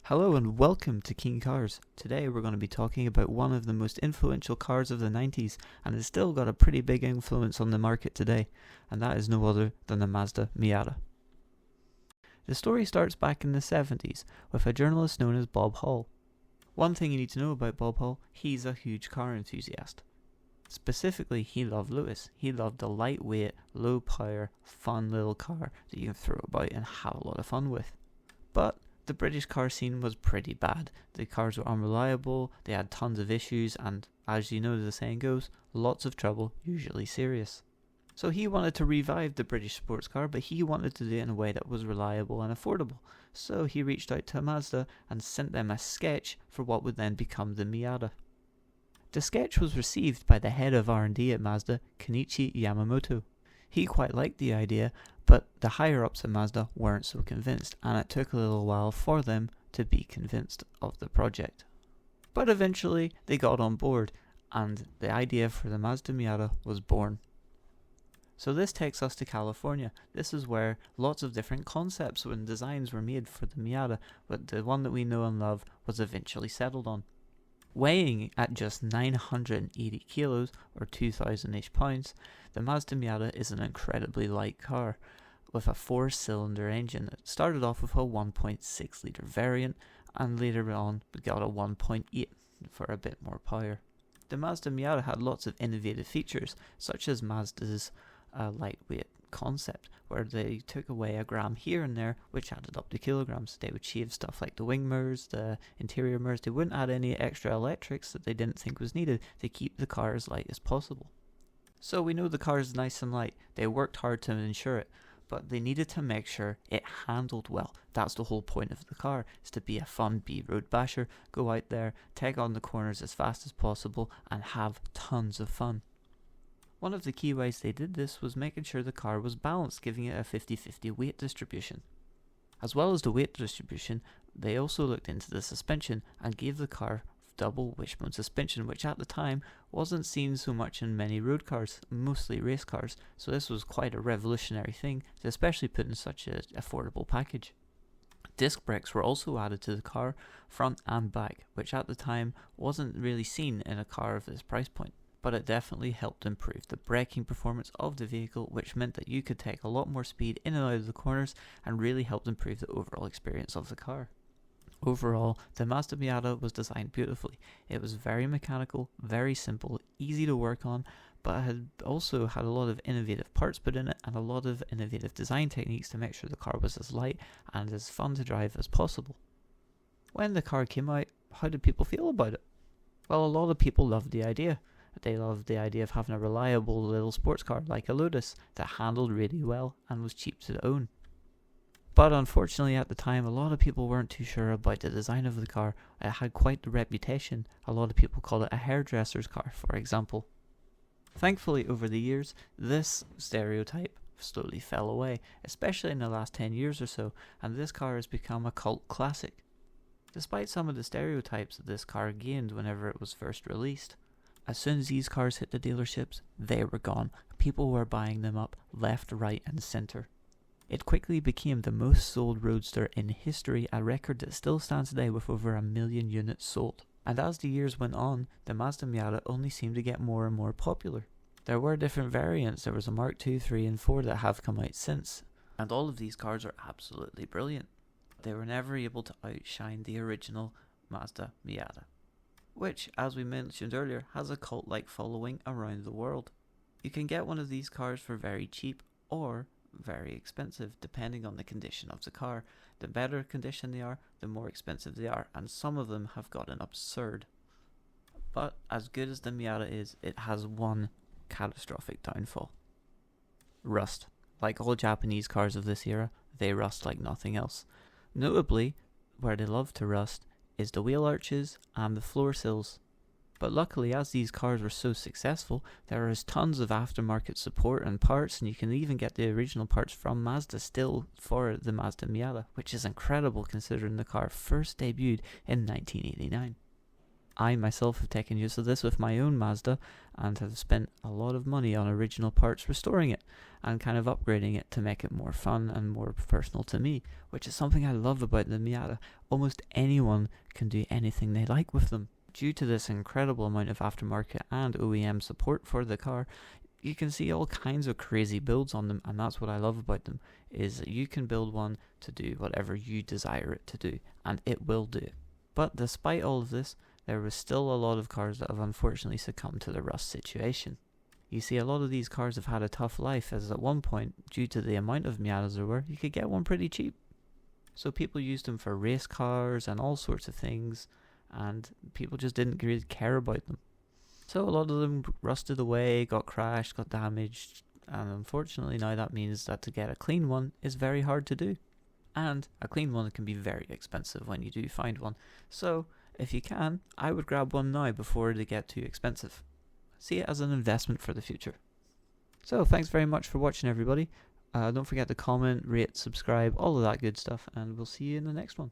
Hello and welcome to Keen Cars. Today we're going to be talking about one of the most influential cars of the 90s, and it's still got a pretty big influence on the market today, and that is no other than the Mazda Miata. The story starts back in the 70s with a journalist known as Bob Hall. One thing you need to know about Bob Hall, he's a huge car enthusiast. Specifically, he loved Lewis. He loved a lightweight, low power, fun little car that you can throw about and have a lot of fun with. But the British car scene was pretty bad. The cars were unreliable, they had tons of issues, and as you know the saying goes, lots of trouble, usually serious. So he wanted to revive the British sports car, but he wanted to do it in a way that was reliable and affordable. So he reached out to Mazda and sent them a sketch for what would then become the Miata. The sketch was received by the head of R&D at Mazda, Kenichi Yamamoto. He quite liked the idea, but the higher-ups at Mazda weren't so convinced, and it took a little while for them to be convinced of the project. But eventually they got on board, and the idea for the Mazda Miata was born. So this takes us to California. This is where lots of different concepts and designs were made for the Miata, but the one that we know and love was eventually settled on. Weighing at just 980 kilos, or 2,000-ish pounds, the Mazda Miata is an incredibly light car, with a 4-cylinder engine. It started off with a 1.6 litre variant, and later on we got a 1.8 for a bit more power. The Mazda Miata had lots of innovative features, such as Mazda's lightweight concept, where they took away a gram here and there, which added up to kilograms. They would shave stuff like the wing mirrors, the interior mirrors. They wouldn't add any extra electrics that they didn't think was needed to keep the car as light as possible. So we know the car is nice and light. They worked hard to ensure it, but they needed to make sure it handled well. That's the whole point of the car, is to be a fun B-road basher, go out there, take on the corners as fast as possible, and have tons of fun. One of the key ways they did this was making sure the car was balanced, giving it a 50-50 weight distribution. As well as the weight distribution, they also looked into the suspension and gave the car double wishbone suspension, which at the time wasn't seen so much in many road cars, mostly race cars, so this was quite a revolutionary thing, to especially put in such an affordable package. Disc brakes were also added to the car, front and back, which at the time wasn't really seen in a car of this price point. But it definitely helped improve the braking performance of the vehicle, which meant that you could take a lot more speed in and out of the corners and really helped improve the overall experience of the car. Overall, the Mazda Miata was designed beautifully. It was very mechanical, very simple, easy to work on, but had also had a lot of innovative parts put in it and a lot of innovative design techniques to make sure the car was as light and as fun to drive as possible. When the car came out, how did people feel about it? Well, a lot of people loved the idea. They loved the idea of having a reliable little sports car like a Lotus that handled really well and was cheap to own. But unfortunately at the time, a lot of people weren't too sure about the design of the car. It had quite the reputation. A lot of people call it a hairdresser's car, for example. Thankfully, over the years, this stereotype slowly fell away, especially in the last 10 years or so, and this car has become a cult classic. Despite some of the stereotypes that this car gained whenever it was first released, as soon as these cars hit the dealerships, they were gone. People were buying them up left, right and centre. It quickly became the most sold roadster in history, a record that still stands today with over 1 million units sold. And as the years went on, the Mazda Miata only seemed to get more and more popular. There were different variants. There was a Mark II, 3 and 4 that have come out since. And all of these cars are absolutely brilliant. They were never able to outshine the original Mazda Miata, which, as we mentioned earlier, has a cult-like following around the world. You can get one of these cars for very cheap or very expensive, depending on the condition of the car. The better condition they are, the more expensive they are, and some of them have gotten absurd. But as good as the Miata is, it has one catastrophic downfall. Rust. Like all Japanese cars of this era, they rust like nothing else. Notably, where they love to rust is the wheel arches and the floor sills. But luckily, as these cars were so successful, there is tons of aftermarket support and parts, and you can even get the original parts from Mazda still for the Mazda Miata, which is incredible considering the car first debuted in 1989. I myself have taken use of this with my own Mazda and have spent a lot of money on original parts restoring it and kind of upgrading it to make it more fun and more personal to me, which is something I love about the Miata. Almost anyone can do anything they like with them. Due to this incredible amount of aftermarket and OEM support for the car, you can see all kinds of crazy builds on them, and that's what I love about them, is that you can build one to do whatever you desire it to do, and it will do it. But despite all of this, there was still a lot of cars that have unfortunately succumbed to the rust situation. You see, a lot of these cars have had a tough life, as at one point, due to the amount of Miatas there were, you could get one pretty cheap. So people used them for race cars and all sorts of things, and people just didn't really care about them. So a lot of them rusted away, got crashed, got damaged, and unfortunately now that means that to get a clean one is very hard to do. And a clean one can be very expensive when you do find one. So if you can, I would grab one now before they get too expensive. See it as an investment for the future. So thanks very much for watching, everybody. Don't forget to comment, rate, subscribe, all of that good stuff, and we'll see you in the next one.